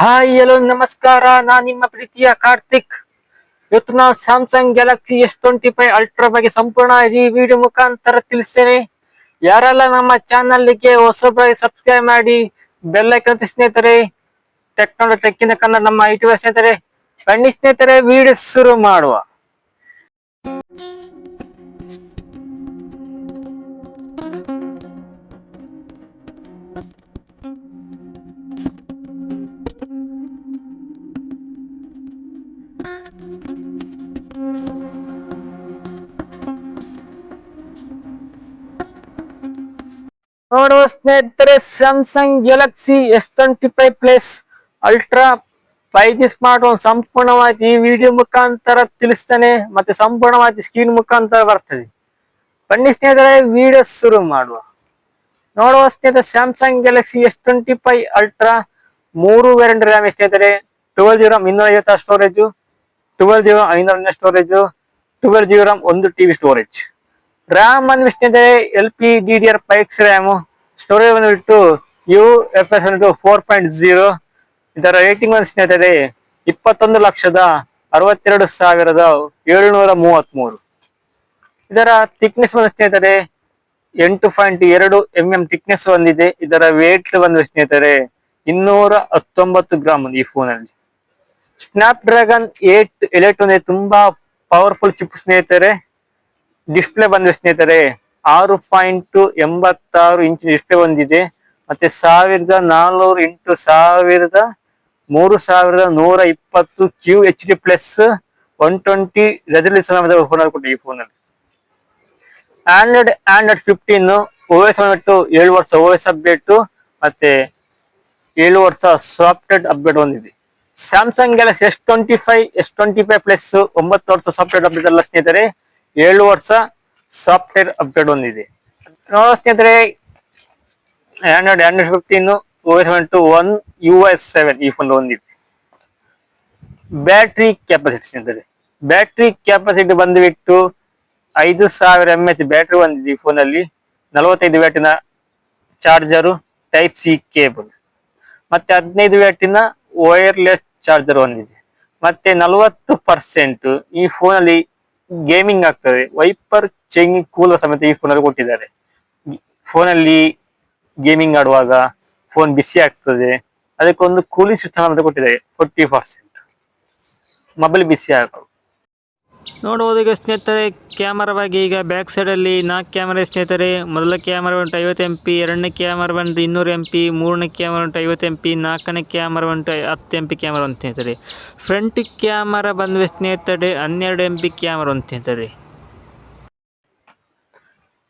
Hi hello ನಮಸ್ಕಾರ, ನಾನು ನಿಮ್ಮ ಪ್ರೀತಿಯ ಕಾರ್ತಿಕ್. ಇವತ್ತು ನಾವು ಸ್ಯಾಮ್ಸಂಗ್ ಗ್ಯಾಲಕ್ಸಿ S25 ಅಲ್ಟ್ರಾ ಬಗ್ಗೆ ಸಂಪೂರ್ಣ ಈ ವಿಡಿಯೋ ಮುಖಾಂತರ ತಿಳಿಸ್ತೇನೆ. ಯಾರೆಲ್ಲ ನಮ್ಮ ಚಾನಲ್ಗೆ ಹೊಸಬರಾಗಿ ಸಬ್ಸ್ಕ್ರೈಬ್ ಮಾಡಿ ಬೆಲ್ ಐಕಾನ್ ಸ್ನೇಹಿತರೆ. ಟೆಕ್ನಾಲಜಿ ಟೆಕ್ಕಿನ ಕನ್ನಡ ನಮ್ಮ ಯೂಟ್ಯೂಬ್ ಸ್ನೇಹಿತರೆ. ಬನ್ನಿ ಸ್ನೇಹಿತರೆ, ವಿಡಿಯೋ ಶುರು ಮಾಡುವ. ನೋಡುವ ಸ್ನೇಹಿತರೆ, Samsung Galaxy S25 plus ultra 5G smart phone ಸಂಪೂರ್ಣವಾಗಿ ಈ ವಿಡಿಯೋ ಮುಖಾಂತರ ತಿಳಿಸ್ತೇನೆ, ಮತ್ತೆ ಸಂಪೂರ್ಣವಾಗಿ ಸ್ಕ್ರೀನ್ ಮುಖಾಂತರ ಬರ್ತದೆ. ಬನ್ನಿ ಸ್ನೇಹಿತರೆ, ವಿಡಿಯೋ ಶುರು ಮಾಡುವ. ನೋಡುವ ಸ್ನೇಹಿತರೆ, Samsung Galaxy S25 ultra 3 variant RAM ಸ್ನೇಹಿತರೆ. 12GB RAM 256 storage, 12GB RAM 512 storage, 12GB RAM 1TB storage. RAM ಬಂದು ಸ್ನೇಹಿತರೆ LPDDR5X ರ್ಯಾಮ್. ಸ್ಟೋರೇಜ್ ಬಂದ್ಬಿಟ್ಟು UFS 4.0. ಇದರ ರೇಟಿಂಗ್ ಬಂದು ಸ್ನೇಹಿತರೆ 21,62,733. ಇದರ ಥಿಕ್ನೆಸ್ ಬಂದು ಸ್ನೇಹಿತರೆ 8.2 mm ಥಿಕ್ನೆಸ್ ಬಂದಿದೆ. ಇದರ ವೇಟ್ ಬಂದು ಸ್ನೇಹಿತರೆ 219 ಗ್ರಾಮ್ ಈ ಫೋನ್ ಅಲ್ಲಿ. ಸ್ನ್ಯಾಪ್ ಡ್ರ್ಯಾಗನ್ 8 ಎಲೈಟ್ ಒಂದು ತುಂಬಾ ಪವರ್ಫುಲ್ ಚಿಪ್ ಸ್ನೇಹಿತರೆ. ಡಿಸ್ಪ್ಲೇ ಬಂದು ಸ್ನೇಹಿತರೆ 6.86 ಇಂಚ್ ಡಿಸ್ಪ್ಲೇ ಬಂದಿದೆ. ಮತ್ತೆ 1400x3120 QHD plus 120 resolution phone ಕೊಟ್ಟಿದೆ ಈ ಫೋನ್ ಅಲ್ಲಿ. ಆಂಡ್ರಾಯ್ಡ್ 15 OS ಬಂದ್ಬಿಟ್ಟು 7 ವರ್ಷ OS ಅಪ್ಡೇಟ್ ಮತ್ತೆ 7 ವರ್ಷ ಸಾಫ್ಟ್ವೇರ್ ಅಪ್ಡೇಟ್ ಬಂದಿದೆ. ಸ್ಯಾಮ್ಸಂಗ್ ಗ್ಯಾಲಕ್ಸಿ S25 ಪ್ಲಸ್ 9 ವರ್ಷ ಸಾಫ್ಟ್ವೇರ್ ಅಪ್ಡೇಟ್ ಅಲ್ಲ ಸ್ನೇಹಿತರೆ, 7 ವರ್ಷ ಸಾಫ್ಟ್ವೇರ್ ಅಪ್ಡೇಟ್ ಹೊಂದಿದೆ. ನೋಡೋ ಸ್ನೇಹಿತರೆ, ಆಂಡ್ರಾಯ್ಡ್ 15 OS 1 US 7 ಈ ಫೋನ್ ಹೊಂದಿದೆ. ಬ್ಯಾಟ್ರಿ ಕೆಪಾಸಿಟಿ ಸ್ನೇಹಿತರೆ, ಬ್ಯಾಟ್ರಿ ಕೆಪಾಸಿಟಿ ಬಂದುಬಿಟ್ಟು 5000 mAh ಬ್ಯಾಟ್ರಿ ಬಂದಿದೆ ಈ ಫೋನ್ ಅಲ್ಲಿ. 45 ವ್ಯಾಟಿನ ಚಾರ್ಜರು, ಟೈಪ್ ಸಿ ಕೇಬಲ್, ಮತ್ತೆ 15 ವ್ಯಾಟಿನ ವೈರ್ಲೆಸ್ ಚಾರ್ಜರ್ ಹೊಂದಿದೆ. ಮತ್ತೆ 40% ಈ ಫೋನ್ ಅಲ್ಲಿ ಗೇಮಿಂಗ್ ಆಗ್ತದೆ. ವೈಪರ್ ಚೇಂಜಿಂಗ್ ಕೂಲರ್ ಸಮೇತ ಈ ಫೋನ್ ಅಲ್ಲಿ ಕೊಟ್ಟಿದ್ದಾರೆ. ಫೋನ್ ಅಲ್ಲಿ ಗೇಮಿಂಗ್ ಆಡುವಾಗ ಫೋನ್ ಬಿಸಿ ಆಗ್ತದೆ, ಅದಕ್ಕೊಂದು ಕೂಲಿಂಗ್ ಸಿಸ್ಟಮ್ ಅಂತ ಕೊಟ್ಟಿದ್ದಾರೆ. 40% ಮೊಬೈಲ್ ಬಿಸಿ ಆಗಬಹುದು. ನೋಡಬಹುದು ಈಗ ಸ್ನೇಹಿತರೆ, ಕ್ಯಾಮರಾ ಬಗ್ಗೆ ಈಗ ಬ್ಯಾಕ್ ಸೈಡಲ್ಲಿ 4 ಕ್ಯಾಮರಾ ಸ್ನೇಹಿತರೆ. ಮೊದಲ ಕ್ಯಾಮರಾ ಬಂದು 50 MP, ಎರಡನೇ ಕ್ಯಾಮರಾ ಬಂದು 200 MP, ಮೂರನೇ ಕ್ಯಾಮರಾ ಬಂದು 50 MP, ನಾಲ್ಕನೇ ಕ್ಯಾಮರಾ ಬಂದು 10 MP ಕ್ಯಾಮರಾ ಅಂತ ಸ್ನೇಹಿತರೆ. ಫ್ರಂಟ್ ಕ್ಯಾಮರಾ ಬಂದು ಸ್ನೇಹಿತರೆ 12 MP ಕ್ಯಾಮರಾ ಅಂತ ಸ್ನೇಹಿತರೆ.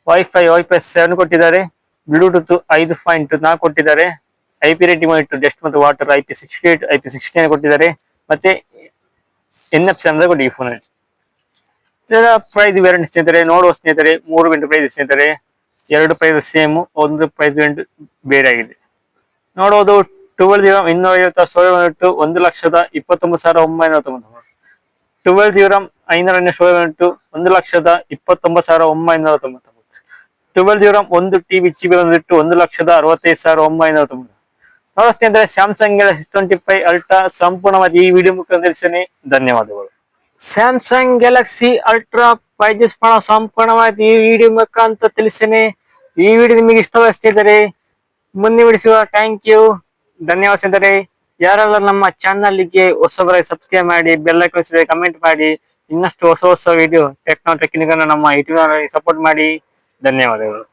ವೈಫೈ 7 ಕೊಟ್ಟಿದ್ದಾರೆ. ಬ್ಲೂಟೂತ್ 5.4 ಕೊಟ್ಟಿದ್ದಾರೆ. IP ರೇಟಿಂಗ್ ಬಂದು ಡಸ್ಟ್ ಮತ್ತು ವಾಟರ್ IP68 IP69 ಕೊಟ್ಟಿದ್ದಾರೆ. ಮತ್ತೆ NFC ಕೊಟ್ಟಿ ಈ ಫೋನ್ ಅಲ್ಲಿ. ಇದರ ಪ್ರೈಸ್ ವೇರಿಯಂಟ್ ಸ್ನೇಹಿತರೆ. ನೋಡುವ ಸ್ನೇಹಿತರೆ, 3 ವೇರಿಯಂಟ್ ಪ್ರೈಸ್ ಸ್ನೇಹಿತರೆ. 2 ಪ್ರೈಸ್ ಸೇಮ್, 1 ಪ್ರೈಸ್ ವೇರಿಯಂಟ್ ಬೇರೆ ಆಗಿದೆ. ನೋಡೋದು 12GB RAM 256 ಸ್ಟೋರೇಜ್ ಬಂದ್ಬಿಟ್ಟು 1,29,999. 12GB RAM 512 ಸ್ಟೋರೇಜ್ ಬಂದ್ಬಿಟ್ಟು 1,29,999. 12GB RAM 1TB ಬಂದ್ಬಿಟ್ಟು 1,65,999. ನೋಡೋ ಸ್ನೇಹಿತರೆ, ಸ್ಯಾಮ್ಸಂಗ್ ಗ್ಯಾಲಕ್ಸಿ S25 ಅಲ್ಟ್ರಾ ಸಂಪೂರ್ಣವಾಗಿ ಈ ವಿಡಿಯೋ ಮುಖಾಂತರ ತಿಳಿಸ್ತೇನೆ. ಧನ್ಯವಾದಗಳು. Samsung Galaxy ultra 5G smart ಸಂಪೂರ್ಣವಾಗಿ ಈ ವಿಡಿಯೋ ಮುಖಾಂತರ ತಿಳಿಸ್ತೇನೆ. ಈ ವಿಡಿಯೋ ನಿಮಗೆ ಇಷ್ಟವಾಗಿದ್ದರೆ ಮುಂದೆ ಬಿಡಿಸುವ. ಥ್ಯಾಂಕ್ ಯು, ಧನ್ಯವಾದ ಸ್ನೇಹಿತರೆ. ಯಾರೆಲ್ಲ ನಮ್ಮ ಚಾನಲ್ಗೆ ಹೊಸಬರಾಗಿ ಸಬ್ಸ್ಕ್ರೈಬ್ ಮಾಡಿ, ಬೆಲ್ ಐಕಾನ್ ಕಮೆಂಟ್ ಮಾಡಿ. ಇನ್ನಷ್ಟು ಹೊಸ ವಿಡಿಯೋ ಟೆಕ್ನಾಲಜಿ ಟೆಕ್ನಿಕಲ್ ನಮ್ಮ ಯೂಟ್ಯೂಬ್ ಸಪೋರ್ಟ್ ಮಾಡಿ. ಧನ್ಯವಾದಗಳು.